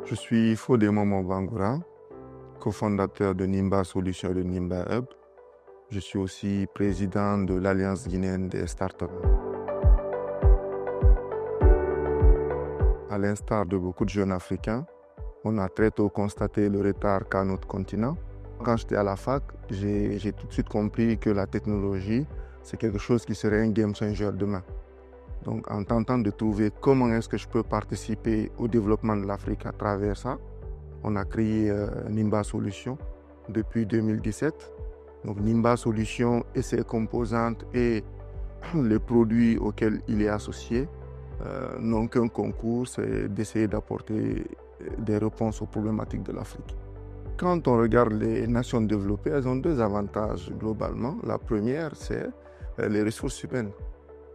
Je suis Fodémon Bangura, cofondateur de Nimba Solutions et de Nimba Hub. Je suis aussi président de l'Alliance guinéenne des startups. À l'instar de beaucoup de jeunes Africains, on a très tôt constaté le retard qu'a notre continent. Quand j'étais à la fac, j'ai tout de suite compris que la technologie, c'est quelque chose qui serait un game changer demain. Donc, en tentant de trouver comment est-ce que je peux participer au développement de l'Afrique à travers ça, on a créé Nimba Solutions depuis 2017. Donc, Nimba Solutions et ses composantes et les produits auxquels il est associé n'ont qu'un concours, c'est d'essayer d'apporter des réponses aux problématiques de l'Afrique. Quand on regarde les nations développées, elles ont deux avantages globalement. La première, c'est les ressources humaines.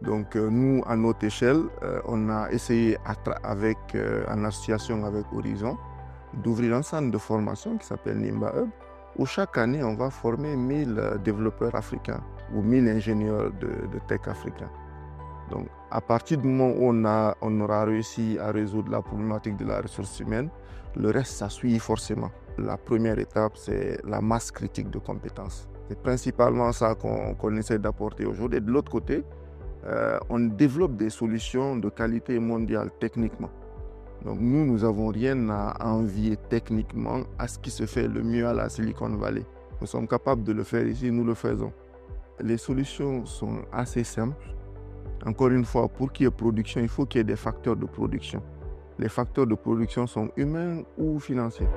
Donc nous, à notre échelle, on a essayé en association avec Horizon d'ouvrir un centre de formation qui s'appelle Nimba Hub, où chaque année, on va former 1000 développeurs africains ou 1000 ingénieurs de tech africains. Donc à partir du moment où on aura réussi à résoudre la problématique de la ressource humaine, le reste, ça suit forcément. La première étape, c'est la masse critique de compétences. C'est principalement ça qu'on essaie d'apporter aujourd'hui. Et de l'autre côté, on développe des solutions de qualité mondiale techniquement. Donc nous n'avons rien à envier techniquement à ce qui se fait le mieux à la Silicon Valley. Nous sommes capables de le faire ici, nous le faisons. Les solutions sont assez simples. Encore une fois, pour qu'il y ait production, il faut qu'il y ait des facteurs de production. Les facteurs de production sont humains ou financiers.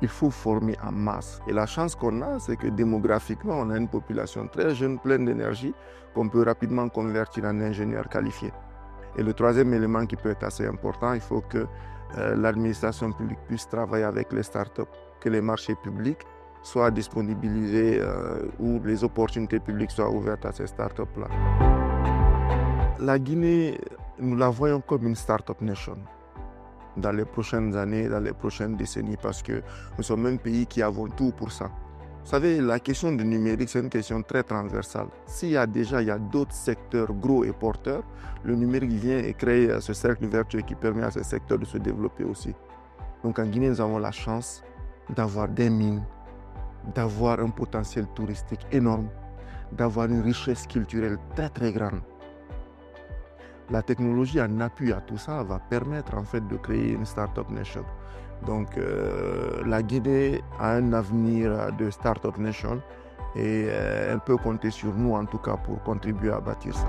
Il faut former en masse. Et la chance qu'on a, c'est que démographiquement, on a une population très jeune, pleine d'énergie, qu'on peut rapidement convertir en ingénieurs qualifiés. Et le troisième élément qui peut être assez important, il faut que l'administration publique puisse travailler avec les startups, que les marchés publics soient disponibilisés ou les opportunités publiques soient ouvertes à ces startups-là. La Guinée, nous la voyons comme une startup nation dans les prochaines années, dans les prochaines décennies, parce que nous sommes un pays qui avons tout pour ça. Vous savez, la question du numérique, c'est une question très transversale. S'il y a d'autres secteurs gros et porteurs, le numérique vient et crée ce cercle vertueux qui permet à ces secteurs de se développer aussi. Donc en Guinée, nous avons la chance d'avoir des mines, d'avoir un potentiel touristique énorme, d'avoir une richesse culturelle très très grande. La technologie en appui à tout ça va permettre en fait de créer une startup nation. Donc la Guinée a un avenir de startup nation et elle peut compter sur nous en tout cas pour contribuer à bâtir ça.